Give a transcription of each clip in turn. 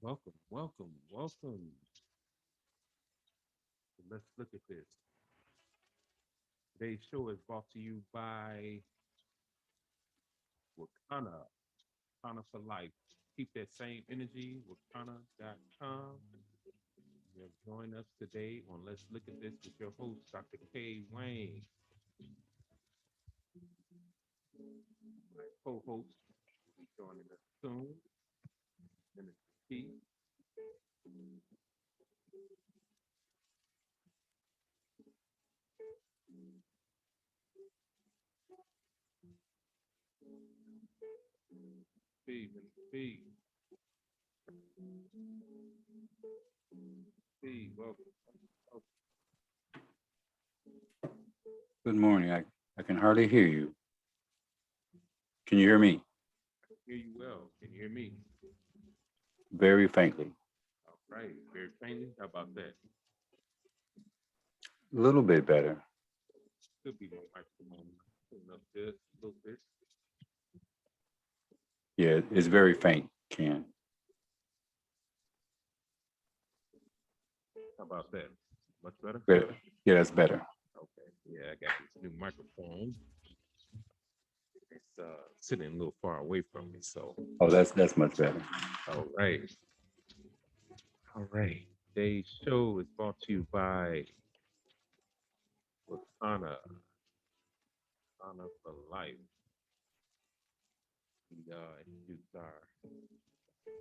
Welcome, welcome, welcome. Let's look at this. Today's show is brought to you by Wakana, Wakana for Life. Keep that same energy, wakana.com. You have joined us today on Let's Look at This with your host, Dr. K. Wayne. My co-host will be joining us soon. Minister T. P. Minister P. P. Welcome. Good morning. I can hardly hear you. Can you hear me? I can hear you well. Can you hear me? Very faintly. All right. Very faintly. How about that? A little bit better. Could be my microphone. Putting up this a little bit. Yeah, it's very faint, Ken. How about that? Much better? But yeah, that's better. Okay. Yeah, I got this new microphone. It's sitting a little far away from me, so. Oh, that's much better. All right. All right. Today's show is brought to you by Wakana, Wakana for Life. We introduced our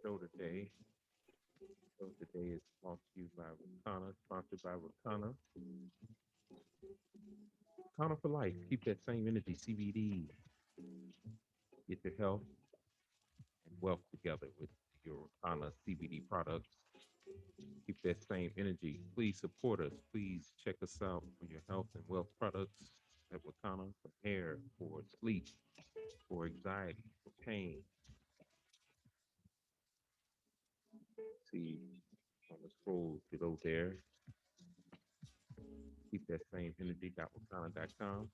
show today. Show today is brought to you by Wakana, sponsored by Wakana. Wakana for Life. Keep that same energy, CBD. Get your health and wealth together with your Wakana CBD products. Keep that same energy. Please support us. Please check us out for your health and wealth products at Wakana for hair, for sleep, for anxiety, for pain. See on the scroll below there. Keep that same energy. Wakana.com.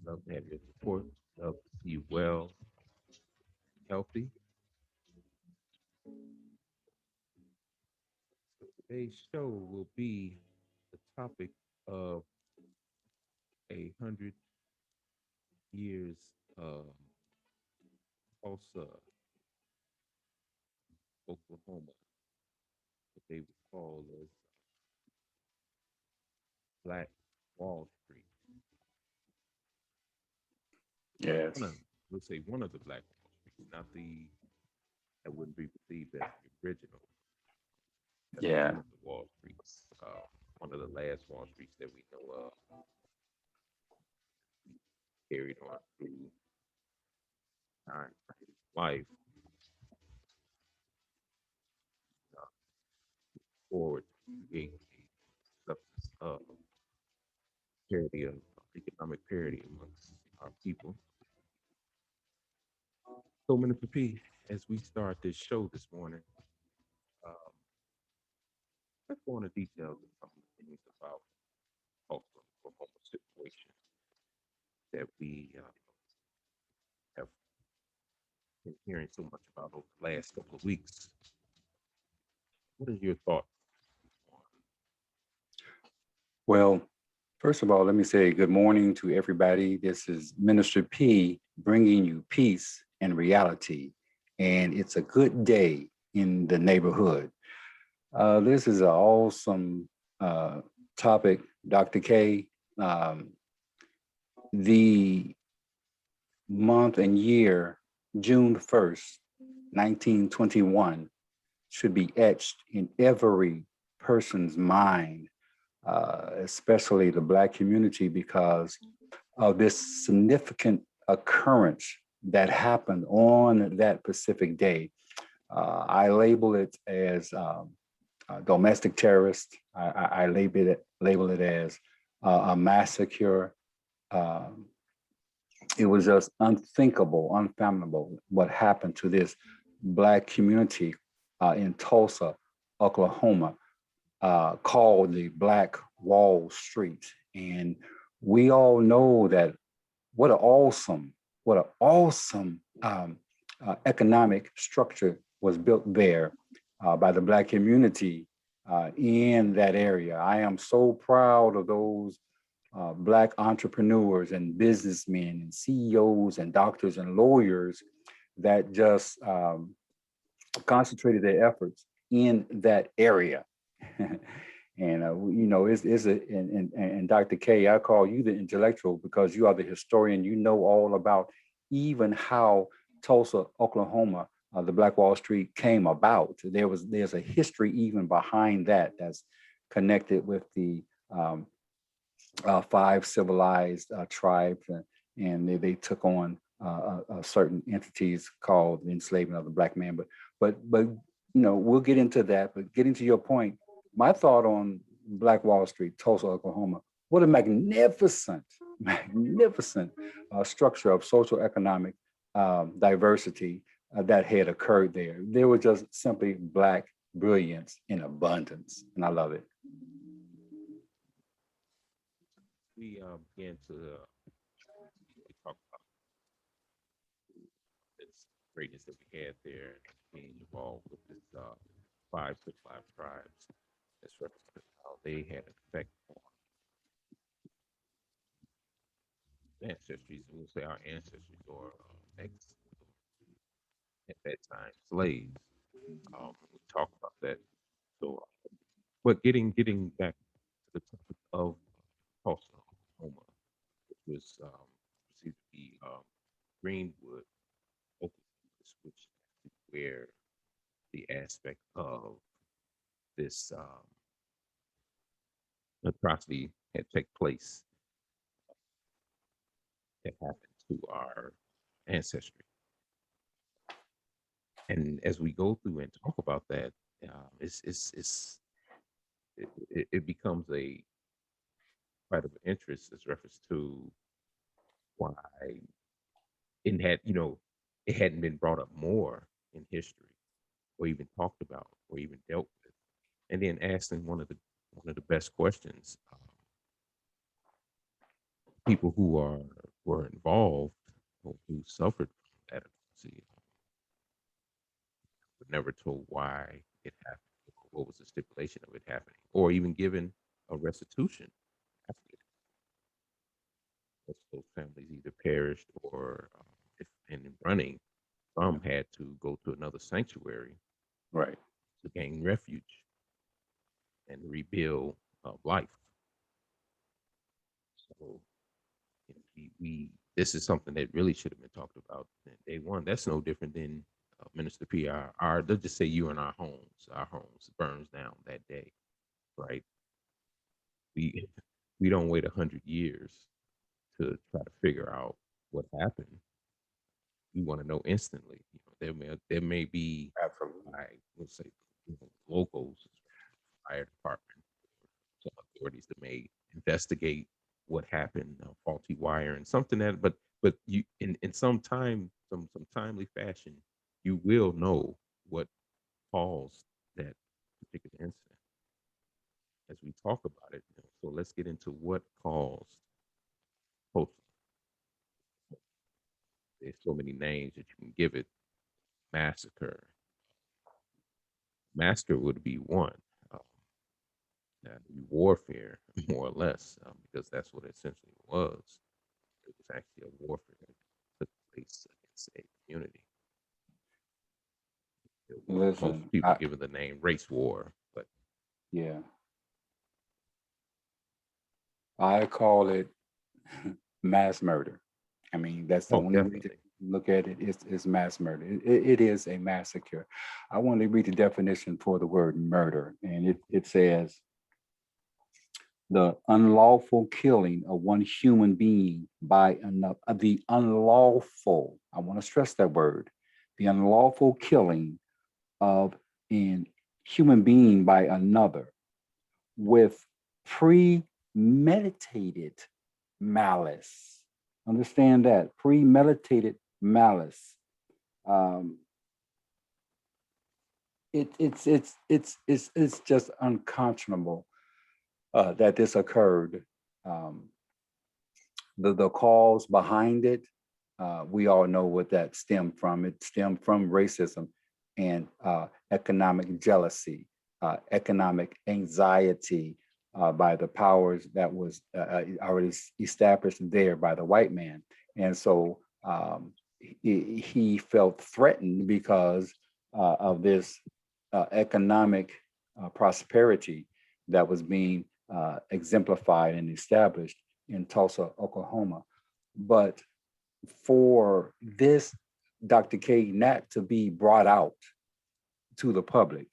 Love to have your support. Love to see you well, healthy. So today's show will be the topic of 100 years of Tulsa, Oklahoma, what they would call as Black Wall Street. Yes. Let's say one of the Black Wall Streets, not the that wouldn't be perceived as the original. Yeah. One of the Wall Streets, one of the last Wall Streets that we know of, carried on through time, life. forward to create a substance of parity of economic parity amongst our people. So, Minister P, as we start this show this morning, um, let's go into details of some of the things about Tulsa, Oklahoma situation that we have been hearing so much about over the last couple of weeks. What is your thought on Well, first of all, let me say good morning to everybody. This is Minister P bringing you peace and reality. And it's a good day in the neighborhood. This is an awesome topic, Dr. K. Um, the month and year, June 1st, 1921, should be etched in every person's mind, especially the Black community, because of this significant occurrence that happened on that specific day. I label it as domestic terrorist. I label it as a massacre. Um, it was just unthinkable, unfathomable what happened to this Black community in Tulsa, Oklahoma, called the Black Wall Street. And we all know that what an awesome economic structure was built there by the Black community in that area. I am so proud of those Black entrepreneurs and businessmen and CEOs and doctors and lawyers that just concentrated their efforts in that area. And and Dr. K, I call you the intellectual because you are the historian. You know all about even how Tulsa, Oklahoma, the Black Wall Street came about. There's a history even behind that that's connected with the five civilized tribes, and they took on certain entities called the enslavement of the Black man. But we'll get into that. But getting to your point, my thought on Black Wall Street, Tulsa, Oklahoma, what a magnificent structure of social economic diversity that had occurred there. There was just simply Black brilliance in abundance, and I love it. we began to we talk about this greatness that we had there being involved with this five civilized tribes. That's represented how they had an effect on ancestries. We'll say our ancestors or ex at that time slaves. We talk about that. So, but getting back to the topic of Tulsa, Oklahoma, which was perceived to be Greenwood, Oklahoma, which is where the aspect of this atrocity had taken place that happened to our ancestry. And as we go through and talk about that, it becomes a quite of interest as reference to why it hadn't been brought up more in history or even talked about or even dealt with. And then asking one of the best questions, people were involved or who suffered from that atrocity were never told why it happened, what was the stipulation of it happening, or even given a restitution after it. Those families either perished or, if in running, some had to go to another sanctuary Right. to gain refuge and rebuild life. So we this is something that really should have been talked about in day one. That's no different than Minister P. Our let's just say you and our homes burns down that day, right? We we don't wait 100 years to try to figure out what happened. We want to know instantly. There may be, Absolutely. I would say, locals investigate what happened, faulty wire and something that, but you in some time, some timely fashion, you will know what caused that particular incident as we talk about it. So let's get into what caused Tulsa. There's so many names that you can give it. Massacre. Massacre would be one. Um, that'd be warfare, more or less, because that's what it essentially was. It was actually a warfare that took place against a community. Most Listen, people give it the name race war, but yeah, I call it mass murder. I mean, that's the only way to definitely. look at it is mass murder. It is a massacre. I want to read the definition for the word murder, and it says the unlawful killing of one human being by another. The unlawful, I want to stress that word, the unlawful killing of a human being by another with premeditated malice. Understand that premeditated malice. Um, it's just unconscionable that this occurred. Um, the cause behind it, we all know what that stemmed from. It stemmed from racism and economic jealousy, economic anxiety by the powers that was already established there by the white man. And so he felt threatened because of this economic prosperity that was being exemplified and established in Tulsa, Oklahoma. But for this Dr. K not to be brought out to the public,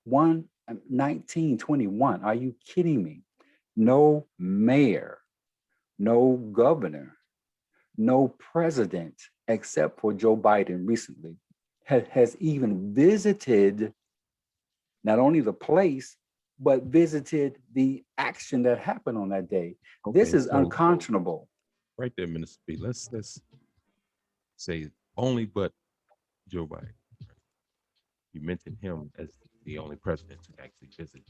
1921, are you kidding me? No mayor, no governor, no president, except for Joe Biden recently, has even visited not only the place, but visited the action that happened on that day. This okay, is so unconscionable. right there, Minister B. Let's say only but Joe Biden. You mentioned him as the only president to actually visit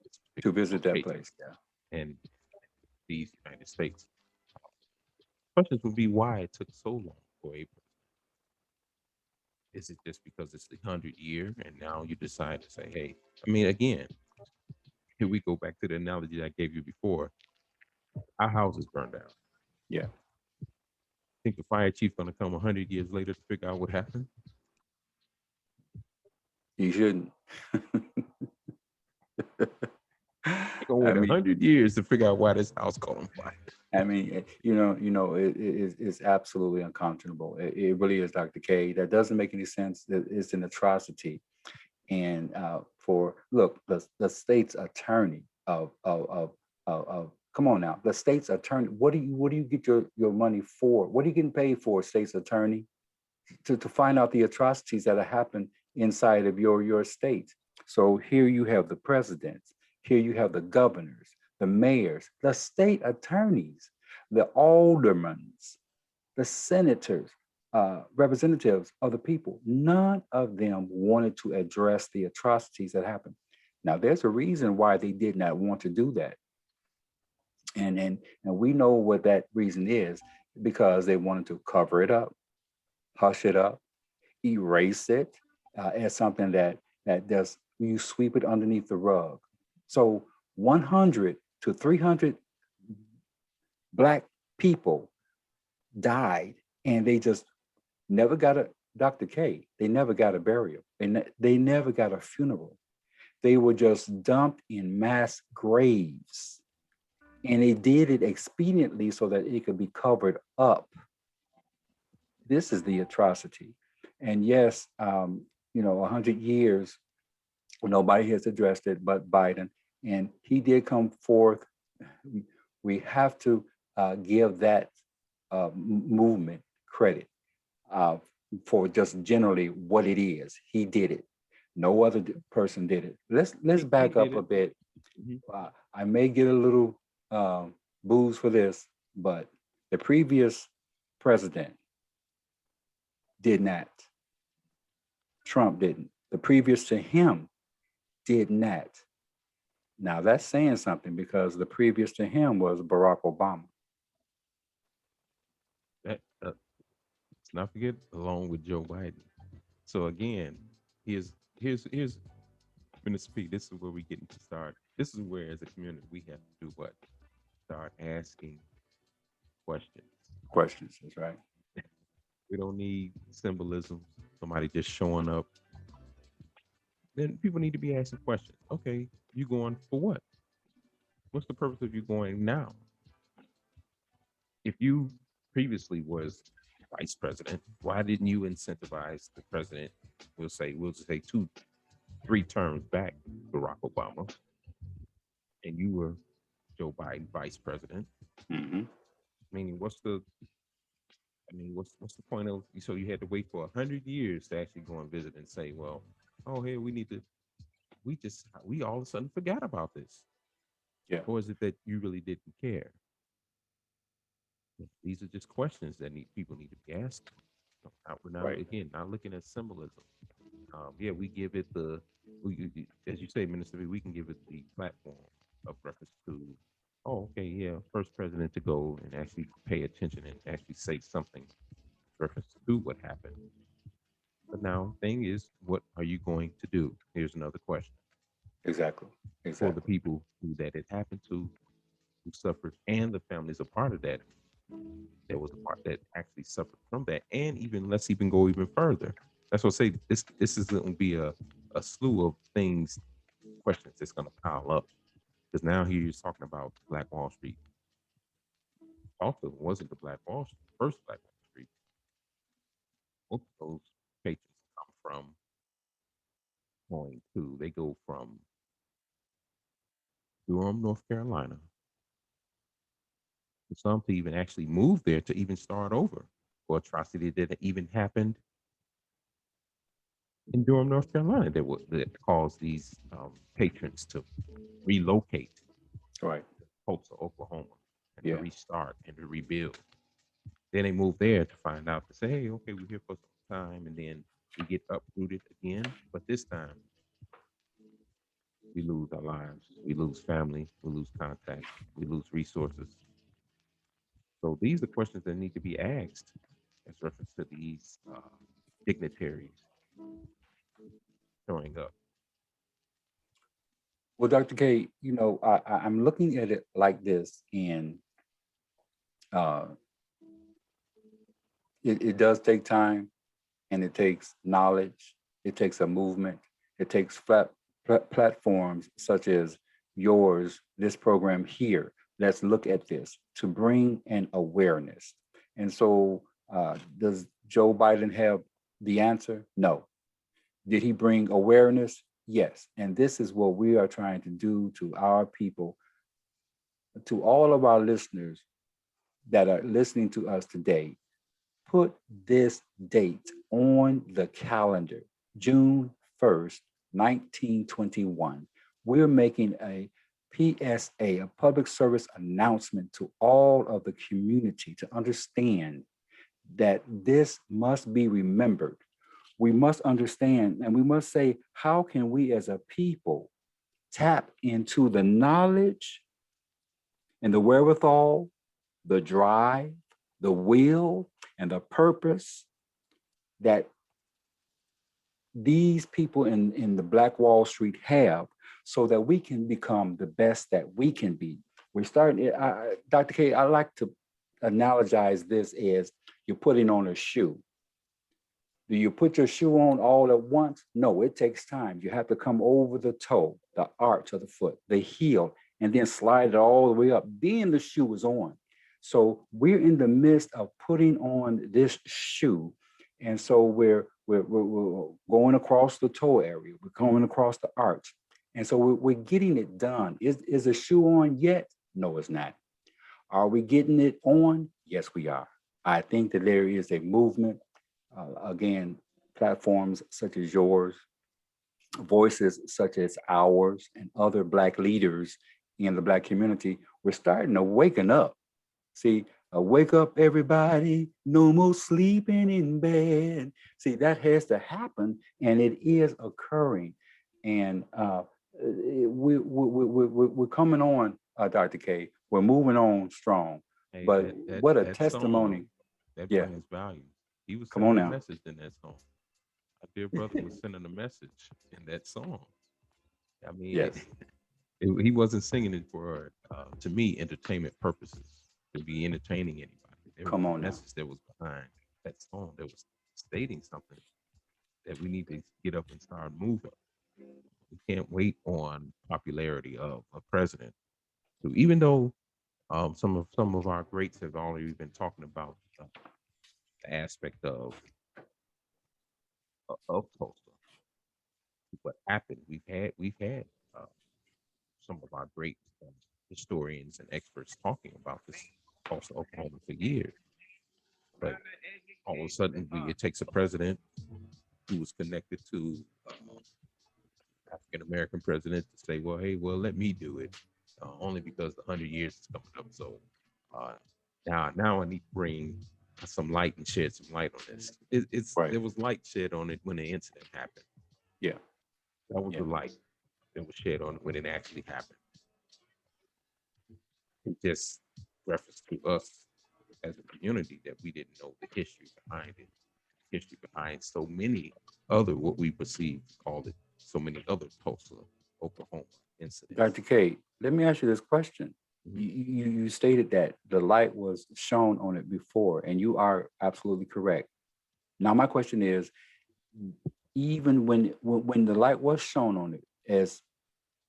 this To particular visit that location place. Yeah. in these United States. Questions would be why it took so long for a president. Is it just because it's the 100th year and now you decide to say, hey, I mean, again, here we go back to the analogy I gave you before. Our house is burned down. Yeah. Think the fire chief gonna come 100 years later to figure out what happened? You shouldn't. They're gonna I wait mean, 100 years to figure out why this house caught on fire. it's absolutely unconscionable. It really is, Dr. K. That doesn't make any sense. It's an atrocity. And the state's attorney of come on now, the state's attorney. What do you get your money for? What are you getting paid for, state's attorney? To find out the atrocities that have happened inside of your state. So here you have the presidents, here you have the governors, the mayors, the state attorneys, the aldermen, the senators, representatives of the people. None of them wanted to address the atrocities that happened. Now, there's a reason why they did not want to do that. And we know what that reason is, because they wanted to cover it up, hush it up, erase it as something that does, you sweep it underneath the rug. So 100 to 300 Black people died, and they just never got a, Dr. K, they never got a burial. They never got a funeral. They were just dumped in mass graves. And they did it expediently so that it could be covered up. This is the atrocity. And yes, 100 years, nobody has addressed it but Biden. And he did come forth. We have to give that movement credit for just generally what it is. He did it. No other person did it. Let's back up a bit. Mhm. I may get a little booze for this, but the previous president did not. Trump didn't. The previous to him did not. Now that's saying something because the previous to him was Barack Obama. That, let's not forget, along with Joe Biden. So again, here's Minister P. This is where we getting to start. This is where, as a community, we have to do what? Start asking questions. Questions, that's right. We don't need symbolism. Somebody just showing up. Then people need to be asking questions. Okay, you going for what? What's the purpose of you going now? If you previously was vice president, why didn't you incentivize the president? We'll just say 3 terms back, Barack Obama, and you were Joe Biden vice president. Mm-hmm. Meaning, what's the point of? So you had to wait for 100 years to actually go and visit and say, well, oh, hey, we all of a sudden forgot about this, Yeah, or is it that you really didn't care? These are just questions that people need to be asked. We're not right. again not looking at symbolism. Yeah, we give it as you say, Minister V, we can give it the platform of reference to, oh, okay, yeah, first president to go and actually pay attention and actually say something reference to what happened. But now, thing is, what are you going to do? Here's another question Exactly. for the Exactly. people who that it happened to, who suffered, and the families a part of that. There was a part that actually suffered from that, and even let's even go even further. That's what I say. This is going to be a slew of things, questions that's going to pile up because now here you're talking about Black Wall Street. Also, wasn't the Black Wall Street, first Black Wall Street. Both of those patrons come from going to. They go from Durham, North Carolina, for some to even actually move there to even start over for atrocity that even happened in Durham, North Carolina, that caused these patrons to relocate Right. to Tulsa, Oklahoma, and to Yeah. restart and to rebuild. Then they moved there to find out to say, hey, okay, we're here for some time, and then we get uprooted again. But this time, we lose our lives, we lose family, we lose contact, we lose resources. So these are questions that need to be asked as reference to these dignitaries showing up. Well, Dr. K, I'm looking at it like this, and uh, it does take time, and it takes knowledge, it takes a movement, it takes platforms such as yours, this program here. Let's look at this to bring an awareness. And so, does Joe Biden have the answer? No. Did he bring awareness? Yes. And this is what we are trying to do to our people, to all of our listeners that are listening to us today. Put this date on the calendar, June 1st, 1921. We're making a PSA, a public service announcement to all of the community to understand that this must be remembered. We must understand and we must say, how can we as a people tap into the knowledge and the wherewithal, the drive, the will, and the purpose that these people in the Black Wall Street have so that we can become the best that we can be. We're starting, Dr. K, I like to analogize this as you're putting on a shoe. Do you put your shoe on all at once? No, it takes time. You have to come over the toe, the arch of the foot, the heel, and then slide it all the way up. Then the shoe is on. So we're in the midst of putting on this shoe. And so we're going across the toe area. We're going across the arch. And so we're getting it done. Is the shoe on yet? No, it's not. Are we getting it on? Yes, we are. I think that there is a movement, again, platforms such as yours, voices such as ours and other Black leaders in the Black community, we're starting to waken up. See, wake up, everybody, no more sleeping in bed. See, that has to happen, and it is occurring. And we're coming on, Dr. K. We're moving on strong. Hey, But that what a that song testimony. though, that Yeah, brings value. He was come on sending a now. message in that song. My dear brother was sending a message in that song. I mean, Yes, he wasn't singing it for, to me, entertainment purposes, to be entertaining anybody. There was come a on now. message that was behind that song that was stating something that we need to get up and start moving. We can't wait on popularity of a president. To, even though some of our greats have already been talking about the aspect of Tulsa, what happened. We've had uh, some of our great historians and experts talking about this Tulsa, Oklahoma for years. But all of a sudden, it takes a president who was connected to African American president to say, "Well, hey, well, let me do it," only because the 100 years is coming up. So uh, now I need to bring some light and shed some light on this. Right. There was light shed on it when the incident happened. Yeah, That was yeah. the light that was shed on it when it actually happened. It just reference to us as a community that we didn't know the history behind it, history behind so many other what we perceive called it so many other Tulsa, Oklahoma incidents. Dr. K, let me ask you this question. Mhm. You stated that the light was shown on it before, and you are absolutely correct. Now, my question is, even when the light was shown on it as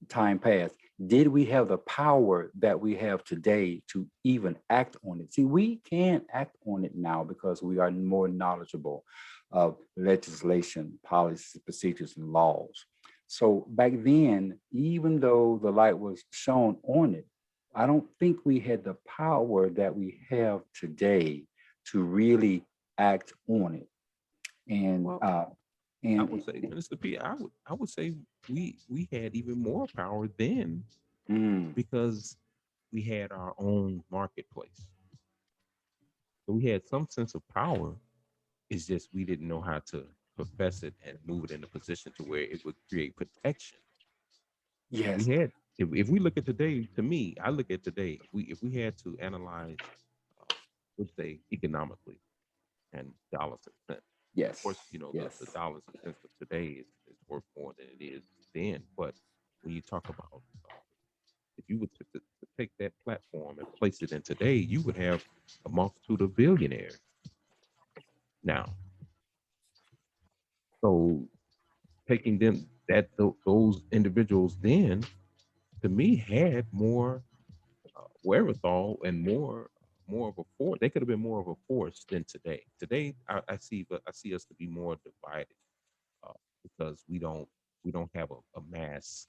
time passed, did we have the power that we have today to even act on it? See, we can't act on it now because we are more knowledgeable of legislation, policies, procedures, and laws. So back then, even though the light was shown on it, I don't think we had the power that we have today to really act on it. And Well, uh, I and would say, Minister P, I would say we had even more power then mm, because we had our own marketplace. So we had some sense of power. It's just we didn't know how to profess it and move it in a position to where it would create protection. We yes, had, if we look at today, to me, I look at today, if we had to analyze, uh, let's say economically and dollars and cents. Of yes, course, the yes, dollars and cents of today is worth more than it is then. But when you talk about, if you were to take that platform and place it in today, you would have a multitude of billionaires now. So taking them those individuals then, to me, had more wherewithal and more of a force. They could have been more of a force than today. Today, I see us to be more divided, uh, because we don't have a mass.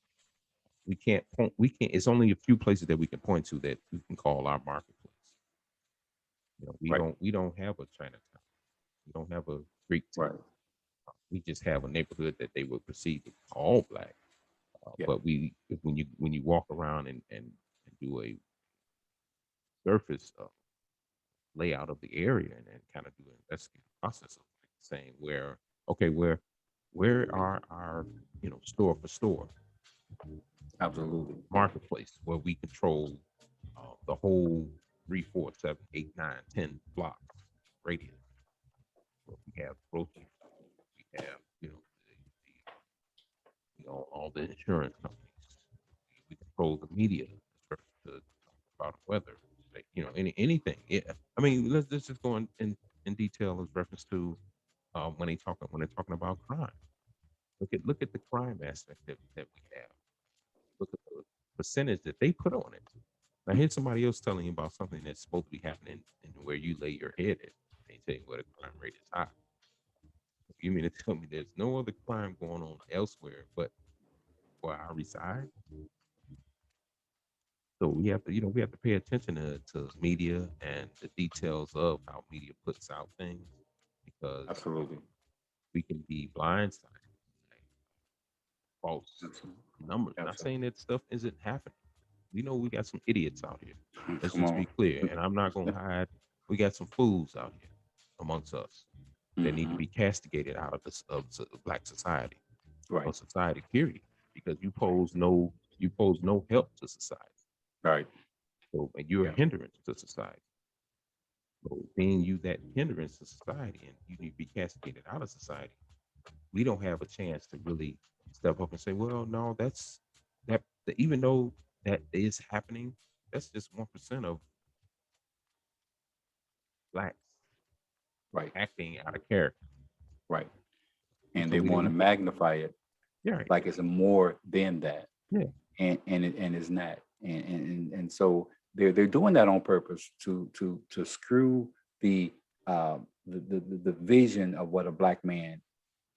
We can't point. We can't. It's only a few places that we can point to that we can call our marketplace. We right, don't have a Chinatown. We don't have a Greek town. right. We just have a neighborhood that they would perceive as all black. Yeah, But when you walk around and do a surface layout of the area and kind of do an investigative process of like saying okay, where are our store for store absolutely. marketplace where we control the whole 3, 4, 7, 8, 9, 10 blocks radius. Where we have grocery stores, we have all the insurance companies. We control the media to talk about weather, like, anything. Yeah, I mean, let's just go in detail as reference to when they're talking about crime. Look at the crime aspect that we have. Look at the percentage that they put on it. Now here's somebody else telling you about something that's supposed to be happening and where you lay your head at. They tell you where the crime rate is high. You mean to tell me there's no other crime going on elsewhere but where I reside? So we have to pay attention to media and the details of how media puts out things because Absolutely. we can be blindsided. false Absolutely. numbers. Not Absolutely. saying that stuff isn't happening. We know we got some idiots out here. Let's Come just on. be clear. And I'm not gonna hide. We got some fools out here amongst us that need to Hmm. be castigated out of this black society Right. or society period, because you pose no help to society. Right. So and you're a Yeah. hindrance to society. So being you that hindrance to society and you need to be castigated out of society, we don't have a chance to really step up and say, well, no, even though that is happening, that's just 1% of blacks Right. acting out of character. Right. And So they want to we magnify it yeah, right. like it's more than that, Yeah. and it's not. And so they're doing that on purpose to screw the the vision of what a black man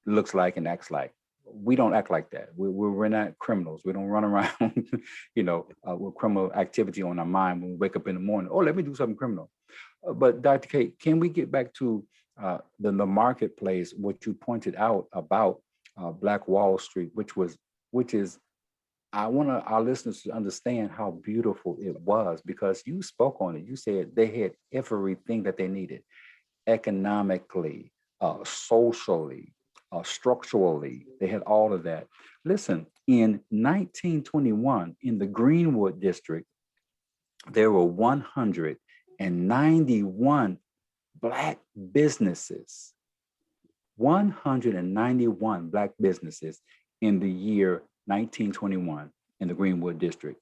looks like and acts like. We don't act like that. We're not criminals. We don't run around, with criminal activity on our mind when we wake up in the morning. Oh, let me do something criminal. But Dr. K, can we get back to the marketplace? What you pointed out about Black Wall Street, which is, I want our listeners to understand how beautiful it was because you spoke on it. You said they had everything that they needed economically, socially, structurally. They had all of that. Listen, in 1921, in the Greenwood district, there were 191 Black businesses, 191 Black businesses in the year 1921 in the Greenwood district.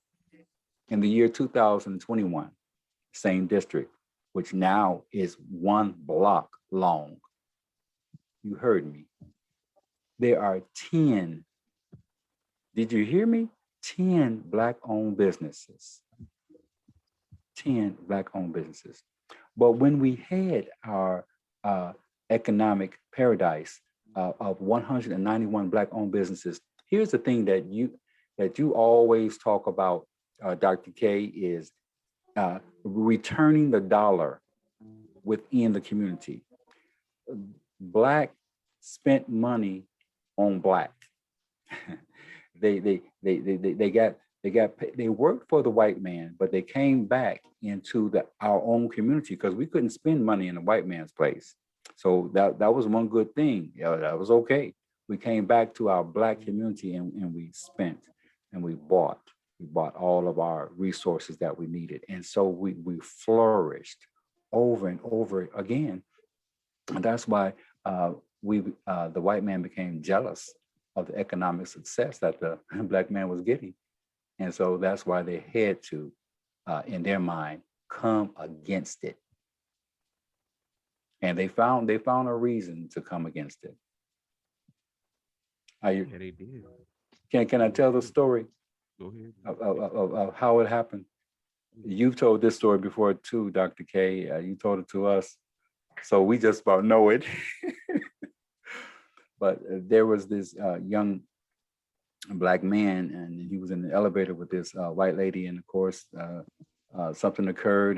In the year 2021, same district, which now is one block long. You heard me. There are 10, did you hear me? 10 Black owned businesses. 10 Black owned businesses. But when we had our economic paradise of 191 Black owned businesses, here's the thing that you always talk about, Dr. K, is returning the dollar within the community. Black spent money on Black. They worked for the white man, but they came back into our own community because we couldn't spend money in the white man's place. So that was one good thing. Yeah, that was okay. We came back to our Black community and we spent and we bought. We bought all of our resources that we needed. And so we flourished over and over again. And that's why the white man became jealous of the economic success that the Black man was getting. And so that's why they had to, in their mind, come against it. And they found a reason to come against it. Are you, Yeah, they did. can I tell the story Go ahead. of how it happened? You've told this story before too, Dr. K. You told it to us, so we just about know it. But there was this young Black man, and he was in the elevator with this white lady, and of course, something occurred.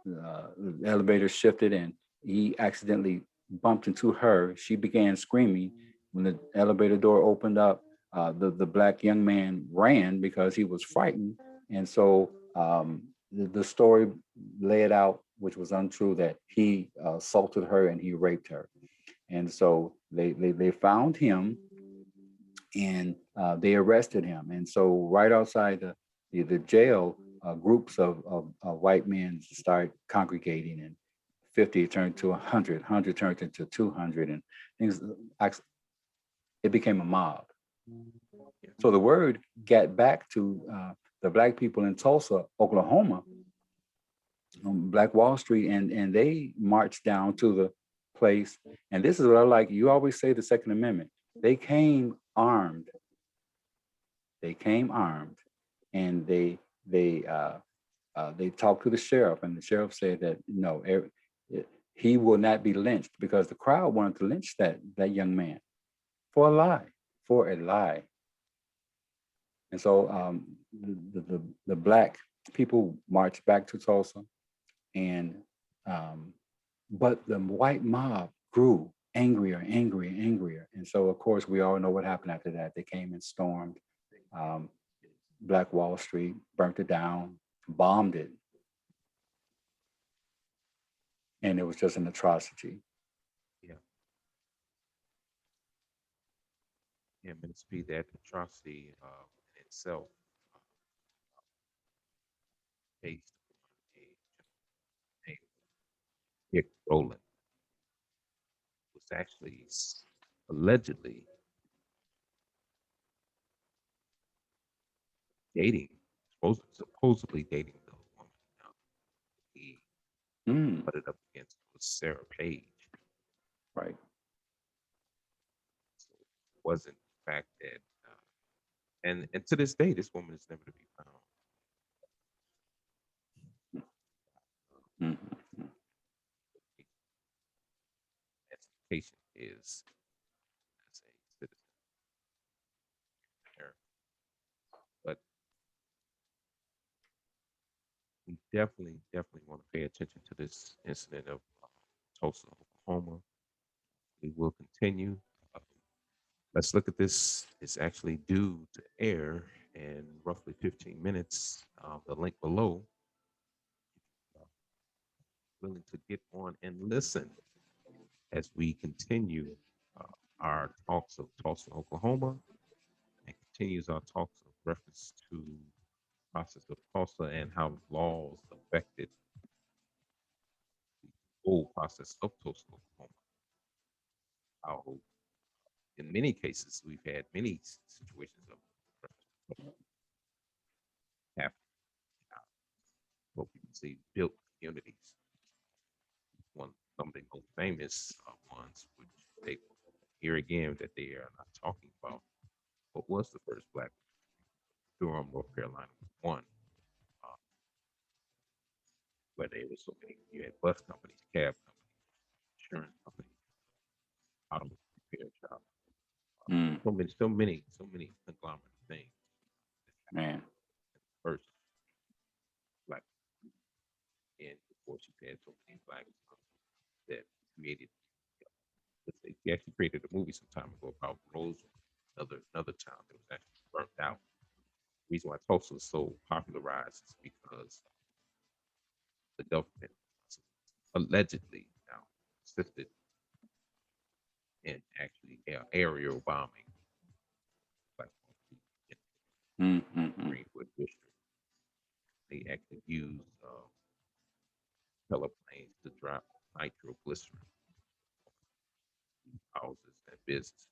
The elevator shifted, and he accidentally bumped into her. She began screaming. When the elevator door opened up, the Black young man ran because he was frightened, and so the story laid out, which was untrue, that he assaulted her and he raped her. And so they found him and they arrested him. And so right outside the jail, groups of white men start congregating, and 50 turned to 100, 100 turned into 200, and things. It became a mob. So the word got back to the Black people in Tulsa, Oklahoma, on Black Wall Street, and they marched down to the place. And this is what I like. You always say the Second Amendment. They came armed. They came armed, and they talked to the sheriff, and the sheriff said that no, he will not be lynched because the crowd wanted to lynch that young man for a lie, for a lie. And so the Black people marched back to Tulsa, and but the white mob grew angrier, angrier, angrier. And so, of course, we all know what happened after that. They came and stormed um, Black Wall Street, burnt it down, bombed it, and it was just an atrocity. Yeah, yeah, Minister P, that atrocity in itself, uh, based on a Dick Rowland, was actually allegedly dating, supposedly dating the woman. Now, he Mm, put it up against was Sarah Page. right. So it wasn't the fact that, and to this day, this woman is never to be found. Mhm. Education is as a citizen there, but we definitely want to pay attention to this incident of Tulsa, Oklahoma. We will continue. Uh, let's look at this. It's actually due to air in roughly 15 minutes. The link below, uh, willing to get on and listen as we continue uh, our talks of Tulsa, Oklahoma, and continues our talks of reference to process of Tulsa and how laws affected the whole process of Tulsa, Oklahoma. How, in many cases, we've had many situations of happen. What we can see built communities. One, some of the most famous ones, which they here again that they are not talking about. What was the first black Durham, North Carolina was one, uh, where there was so many. You had bus companies, cab companies, insurance companies, automobile repair shops. Mm, So many conglomerate things. man. First black, and of course you had so many black that created. He actually created a movie some time ago about Rose, another town that was actually burnt out. The reason why Tulsa is so popularized is because the government allegedly now assisted in actually aerial bombing like Mm, mm, mm, Greenwood district. They actually used planes to drop nitroglycerin houses and businesses,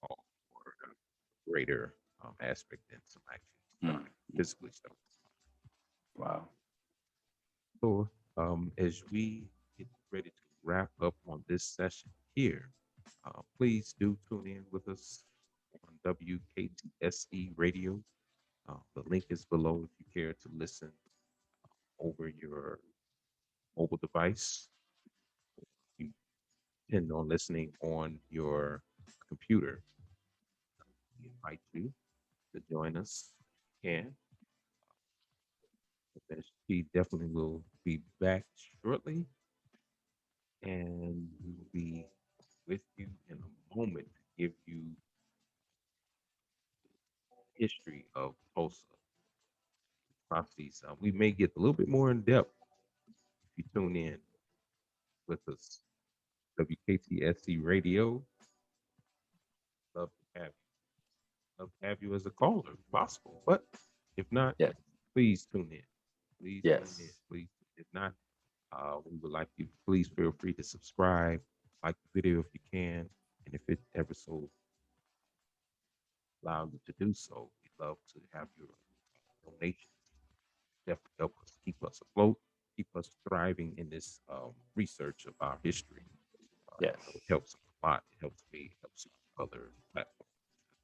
all for a greater aspect than some actually mm. physically stuff. Wow. So, as we get ready to wrap up on this session here, please do tune in with us on WKTSE Radio. The link is below if you care to listen over your mobile device. You intend on listening on your computer. We invite you to join us. And he definitely will be back shortly, and we will be with you in a moment to give you history of Tulsa prophecies. We may get a little bit more in depth if you tune in with us. WKTSC Radio. Love to have you. Love to have you as a caller if possible. But if not, Yes. please tune in. Please tune in. Yes. Please. If not, we would like you. Please feel free to subscribe, like the video if you can, and if it ever so allows you to do so, we'd love to have your donation. Definitely help us keep us afloat, keep us thriving in this research of our history. Yes. It helps a lot. It helps me. It helps other platforms.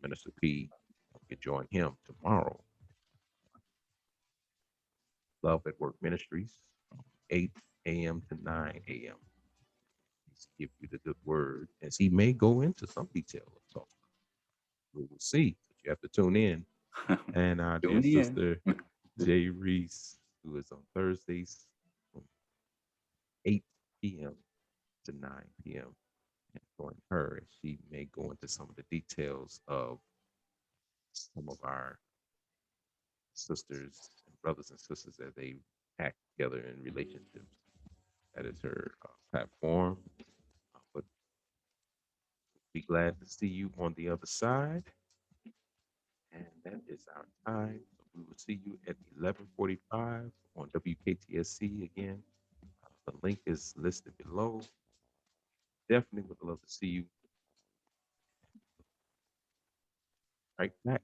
Minister P, you can join him tomorrow. Love at Work Ministries, 8 a.m. to 9 a.m. He's give you the good word, as he may go into some detail of talk. We will see. But you have to tune in. And our dear Tune in. sister Jay Reese, who is on Thursdays from 8 p.m. to 9 p.m. and join her as she may go into some of the details of some of our sisters and brothers and sisters as they act together in relationships. That is her platform. But be glad to see you on the other side. And that is our time. So we will see you at 11:45 on WKTSC again. The link is listed below. Definitely would love to see you right back.